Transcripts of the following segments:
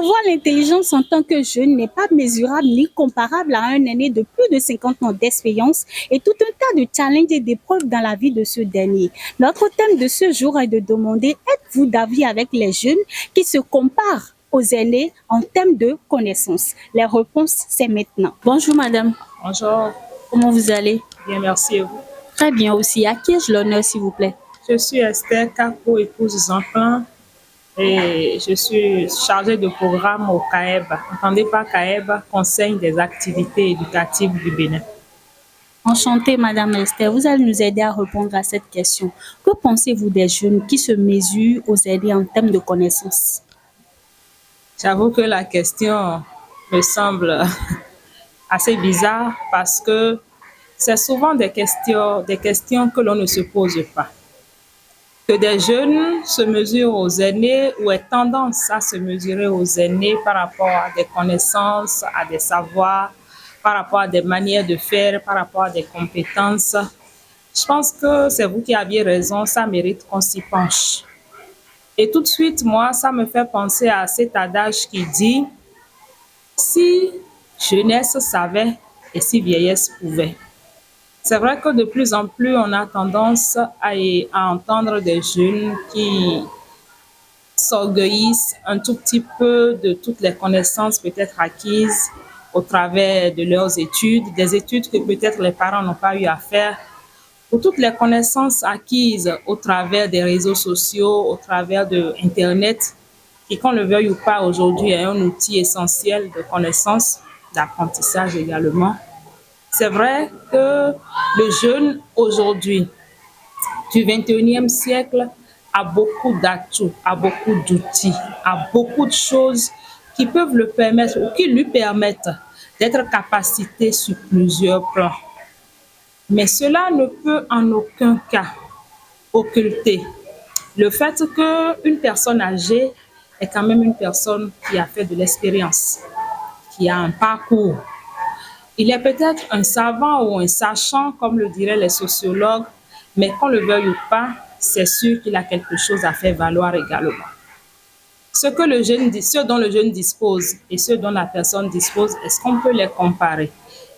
Avoir l'intelligence en tant que jeune n'est pas mesurable ni comparable à un aîné de plus de 50 ans d'expérience et tout un tas de challenges et d'épreuves dans la vie de ce dernier. Notre thème de ce jour est de demander, êtes-vous d'avis avec les jeunes qui se comparent aux aînés en termes de connaissances? Les réponses, c'est maintenant. Bonjour madame, Bonjour, comment vous allez? bien merci et vous. Très bien aussi. À qui ai-je l'honneur, s'il vous plaît? Je suis Esther Capo, épouse Zanfin, et je suis chargée de programme au CAEB. Entendez par CAEB, Conseil des activités éducatives du Bénin. Enchantée, Madame Esther. Vous allez nous aider à répondre à cette question. Que pensez-vous des jeunes qui se mesurent aux aînés en termes de connaissances? J'avoue que la question me semble assez bizarre parce que c'est souvent des questions que l'on ne se pose pas. Que des jeunes se mesurent aux aînés ou aient tendance à se mesurer aux aînés par rapport à des connaissances, à des savoirs, par rapport à des manières de faire, par rapport à des compétences. Je pense que c'est vous qui aviez raison, ça mérite qu'on s'y penche. Et tout de suite, moi, ça me fait penser à cet adage qui dit « Si jeunesse savait et si vieillesse pouvait ». C'est vrai que de plus en plus, on a tendance à entendre des jeunes qui s'orgueillissent un tout petit peu de toutes les connaissances peut-être acquises au travers de leurs études, des études que peut-être les parents n'ont pas eu à faire, ou toutes les connaissances acquises au travers des réseaux sociaux, au travers de Internet, qui, qu'on le veuille ou pas, aujourd'hui est un outil essentiel de connaissance, d'apprentissage également. C'est vrai que le jeune aujourd'hui du 21e siècle a beaucoup d'atouts, a beaucoup d'outils, a beaucoup de choses qui peuvent le permettre ou qui lui permettent d'être capacité sur plusieurs plans. Mais cela ne peut en aucun cas occulter le fait qu'une personne âgée est quand même une personne qui a fait de l'expérience, qui a un parcours. Il est peut-être un savant ou un sachant, comme le diraient les sociologues, mais qu'on le veuille ou pas, c'est sûr qu'il a quelque chose à faire valoir également. Ce dont le jeune dispose et ce dont la personne dispose, est-ce qu'on peut les comparer?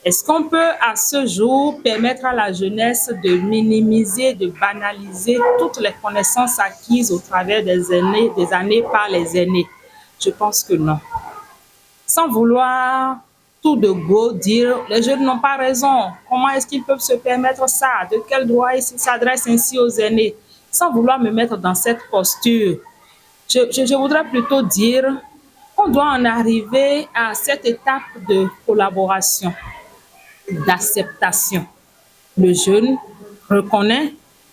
Est-ce qu'on peut, à ce jour, permettre à la jeunesse de minimiser, de banaliser toutes les connaissances acquises au travers des années par les aînés? Je pense que non. Sans vouloir tout de go dire les jeunes n'ont pas raison, comment est-ce qu'ils peuvent se permettre ça, de quel droit ils s'adressent ainsi aux aînés, sans vouloir me mettre dans cette posture. Je voudrais plutôt dire qu'on doit en arriver à cette étape de collaboration, d'acceptation. Le jeune reconnaît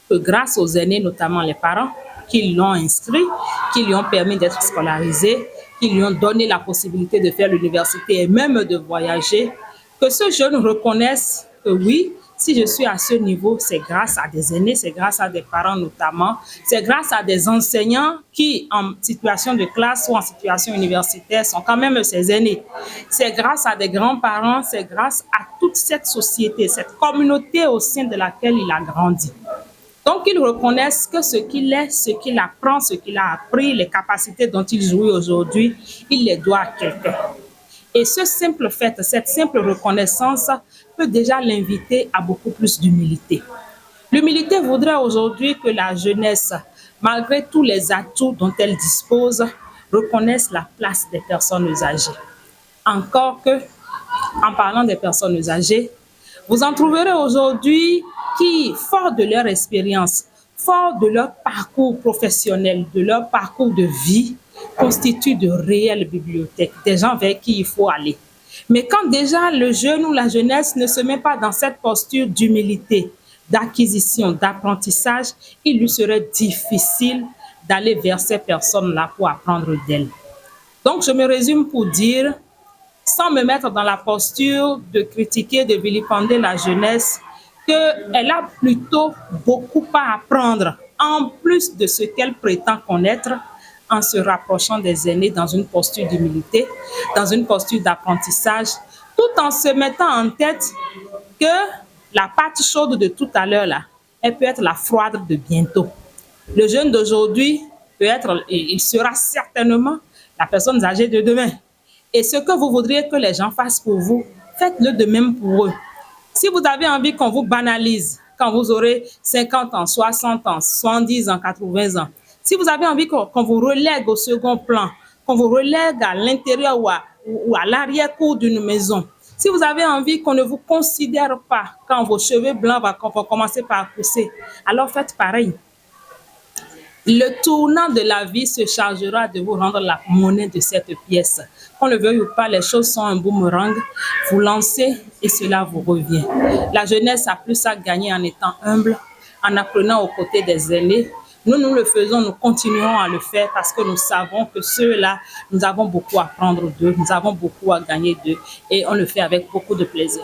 que grâce aux aînés, notamment les parents, qui l'ont inscrit, qui lui ont permis d'être scolarisé, qui lui ont donné la possibilité de faire l'université et même de voyager, que ce jeune reconnaisse que oui, si je suis à ce niveau, c'est grâce à des aînés, c'est grâce à des parents notamment, c'est grâce à des enseignants qui, en situation de classe ou en situation universitaire, sont quand même ces aînés. C'est grâce à des grands-parents, c'est grâce à toute cette société, cette communauté au sein de laquelle il a grandi. Donc, ils reconnaissent que ce qu'il est, ce qu'il apprend, ce qu'il a appris, les capacités dont il jouit aujourd'hui, il les doit à quelqu'un. Et ce simple fait, cette simple reconnaissance peut déjà l'inviter à beaucoup plus d'humilité. L'humilité voudrait aujourd'hui que la jeunesse, malgré tous les atouts dont elle dispose, reconnaisse la place des personnes âgées. Encore que, en parlant des personnes âgées, vous en trouverez aujourd'hui qui, fort de leur expérience, fort de leur parcours professionnel, de leur parcours de vie, constituent de réelles bibliothèques, des gens vers qui il faut aller. Mais quand déjà le jeune ou la jeunesse ne se met pas dans cette posture d'humilité, d'acquisition, d'apprentissage, il lui serait difficile d'aller vers ces personnes-là pour apprendre d'elles. Donc, je me résume pour dire, sans me mettre dans la posture de critiquer, de vilipender la jeunesse, qu'elle a plutôt beaucoup à apprendre, en plus de ce qu'elle prétend connaître, en se rapprochant des aînés dans une posture d'humilité, dans une posture d'apprentissage, tout en se mettant en tête que la pâte chaude de tout à l'heure, là, elle peut être la froide de bientôt. Le jeune d'aujourd'hui peut être, il sera certainement la personne âgée de demain. Et ce que vous voudriez que les gens fassent pour vous, faites-le de même pour eux. Si vous avez envie qu'on vous banalise quand vous aurez 50 ans, 60 ans, 70 ans, 80 ans, si vous avez envie qu'on vous relègue au second plan, qu'on vous relègue à l'intérieur ou à l'arrière-cour d'une maison, si vous avez envie qu'on ne vous considère pas quand vos cheveux blancs vont commencer par pousser, alors faites pareil. Le tournant de la vie se chargera de vous rendre la monnaie de cette pièce. Qu'on le veuille ou pas, les choses sont un boomerang. Vous lancez et cela vous revient. La jeunesse a plus à gagner en étant humble, en apprenant aux côtés des aînés. Nous le faisons, nous continuerons à le faire parce que nous savons que ceux-là, nous avons beaucoup à prendre d'eux, nous avons beaucoup à gagner d'eux et on le fait avec beaucoup de plaisir.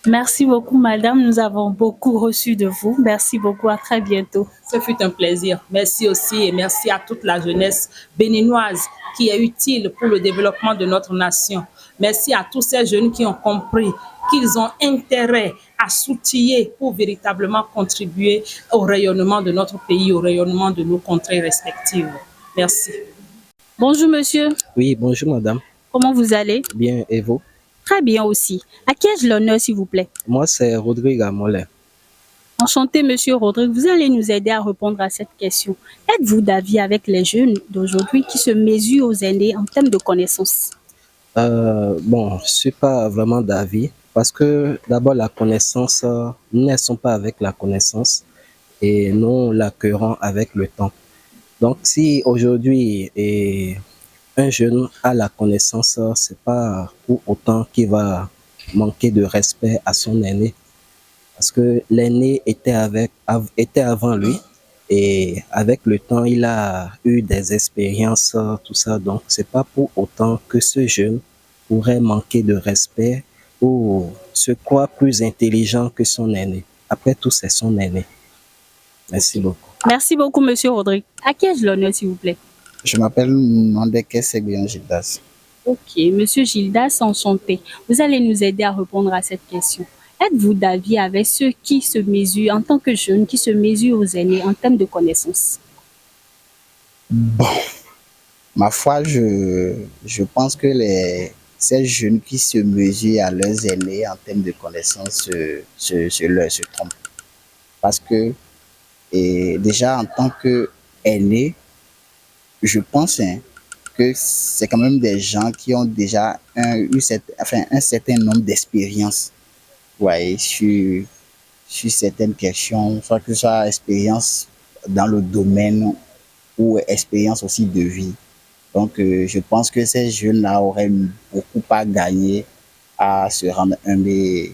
Merci beaucoup, madame. Nous avons beaucoup reçu de vous. Merci beaucoup. À très bientôt. Ce fut un plaisir. Merci aussi et merci à toute la jeunesse béninoise qui est utile pour le développement de notre nation. Merci à tous ces jeunes qui ont compris qu'ils ont intérêt à s'outiller pour véritablement contribuer au rayonnement de notre pays, au rayonnement de nos contrées respectives. Merci. Bonjour, monsieur. Oui, bonjour madame. Comment vous allez? Bien, et vous? Très bien aussi. À qui ai-je l'honneur, s'il vous plaît? Moi, c'est Rodrigue Amolin. Enchanté, monsieur Rodrigue. Vous allez nous aider à répondre à cette question. Êtes-vous d'avis avec les jeunes d'aujourd'hui qui se mesurent aux aînés en termes de connaissances? Bon, je ne suis pas vraiment d'avis parce que d'abord, la connaissance, nous ne sommes pas avec la connaissance et nous l'accueillons avec le temps. Donc, si aujourd'hui un jeune a la connaissance, c'est pas pour autant qu'il va manquer de respect à son aîné. Parce que l'aîné était avant lui et avec le temps, il a eu des expériences, tout ça. Donc, c'est pas pour autant que ce jeune pourrait manquer de respect ou se croire plus intelligent que son aîné. Après tout, c'est son aîné. Merci beaucoup. Merci beaucoup, monsieur Rodrigue. À qui ai-je l'honneur, s'il vous plaît? Je m'appelle Mandeke Seguian Gildas. Ok, monsieur Gildas, enchanté. Vous allez nous aider à répondre à cette question. Êtes-vous d'avis avec ceux qui se mesurent, en tant que jeunes, qui se mesurent aux aînés en termes de connaissances? Bon, ma foi, je pense que ces jeunes qui se mesurent à leurs aînés en termes de connaissances se trompent. Parce que déjà en tant qu'aîné, je pense que c'est quand même des gens qui ont déjà eu un certain nombre d'expériences sur certaines questions, soit que ce soit expérience dans le domaine ou expérience aussi de vie. Donc, je pense que ces jeunes-là auraient beaucoup à gagner à se rendre humbles et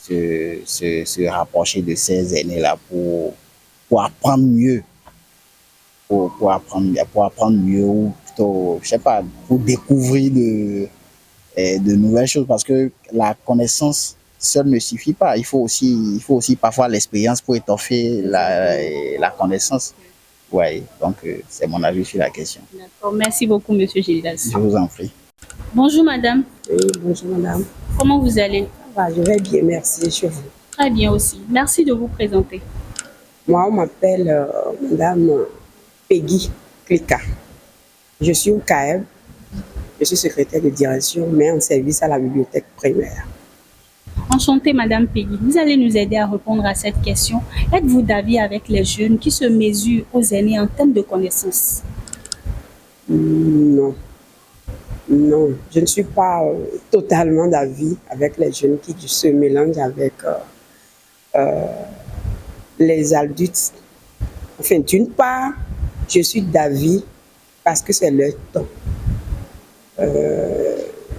se rapprocher de ces aînés-là pour apprendre mieux. Pour apprendre mieux ou plutôt, je sais pas, pour découvrir de nouvelles choses parce que la connaissance seule ne suffit pas. Il faut aussi parfois l'expérience pour étoffer la connaissance. Ouais, donc c'est mon avis sur la question. D'accord, merci beaucoup, monsieur Gildas. Je vous en prie. Bonjour, madame. Oui, bonjour madame. Comment vous allez? Je vais bien, merci. Chez vous? Très bien aussi. Merci de vous présenter. Moi, on m'appelle madame Peggy Klika. Je suis au CAEB. Je suis secrétaire de direction, mais en service à la bibliothèque primaire. Enchantée, madame Peggy. Vous allez nous aider à répondre à cette question. Êtes-vous d'avis avec les jeunes qui se mesurent aux aînés en termes de connaissances? Non. Non, je ne suis pas totalement d'avis avec les jeunes qui se mélangent avec les adultes. Enfin, d'une part, je suis d'avis parce que c'est leur temps.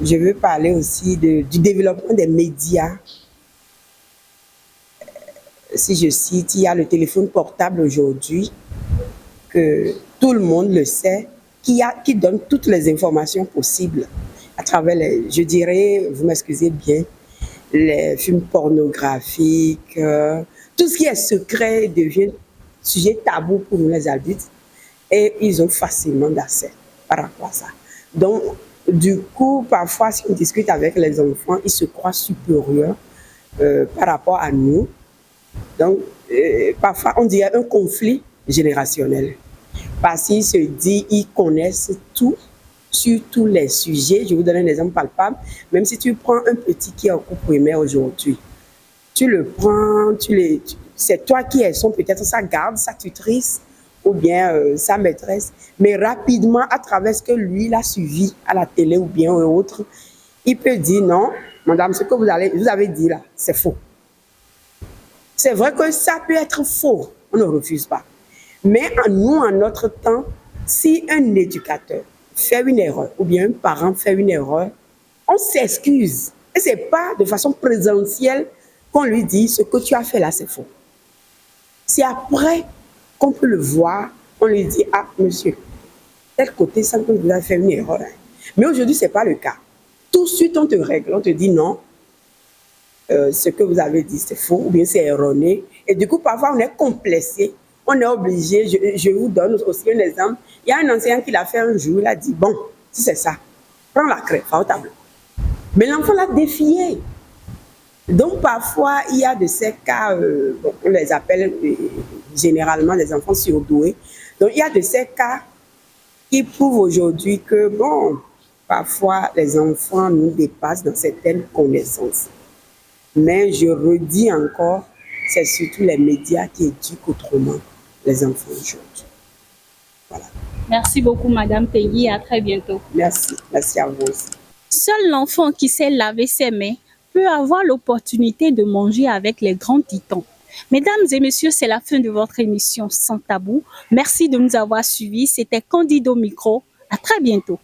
Je veux parler aussi du développement des médias. Si je cite, il y a le téléphone portable aujourd'hui, que tout le monde le sait, qui donne toutes les informations possibles à travers je dirais, vous m'excusez bien, les films pornographiques, tout ce qui est secret devient sujet tabou pour nous les adultes et ils ont facilement d'accès par rapport à ça. Donc, du coup, parfois, si on discute avec les enfants, ils se croient supérieurs par rapport à nous. Donc, parfois, on dirait un conflit générationnel. Parce qu'ils se disent, ils connaissent tout sur tous les sujets. Je vous donne un exemple palpable. Même si tu prends un petit qui est au cours primaire aujourd'hui, tu le prends, c'est toi qui es peut-être sa garde, sa tutrice ou bien sa maîtresse, mais rapidement, à travers ce que lui, il a suivi à la télé ou bien autre, il peut dire non, madame, ce que vous avez dit là, c'est faux. C'est vrai que ça peut être faux, on ne refuse pas. Mais en notre temps, si un éducateur fait une erreur ou bien un parent fait une erreur, on s'excuse. Et ce n'est pas de façon présentielle qu'on lui dit ce que tu as fait là, c'est faux. C'est après qu'on peut le voir, on lui dit ah monsieur, tel côté, ça que vous avez fait une erreur. Mais aujourd'hui, ce n'est pas le cas. Tout de suite, on te règle, on te dit non, ce que vous avez dit, c'est faux ou bien c'est erroné. Et du coup, parfois, on est complexé. On est obligé, je vous donne aussi un exemple. Il y a un enseignant qui l'a fait un jour, il a dit, bon, si c'est ça, prends la craie, va au tableau. Mais l'enfant l'a défié. Donc, parfois, il y a de ces cas, on les appelle généralement des enfants surdoués. Donc, il y a de ces cas qui prouvent aujourd'hui que, bon, parfois, les enfants nous dépassent dans certaines connaissances. Mais je redis encore, c'est surtout les médias qui éduquent autrement les enfants aujourd'hui. Voilà. Merci beaucoup, Madame Peggy. À très bientôt. Merci. Merci à vous aussi. Seul l'enfant qui sait laver ses mains peut avoir l'opportunité de manger avec les grands titans. Mesdames et messieurs, c'est la fin de votre émission Sans Tabou. Merci de nous avoir suivis. C'était Candido Micro. À très bientôt.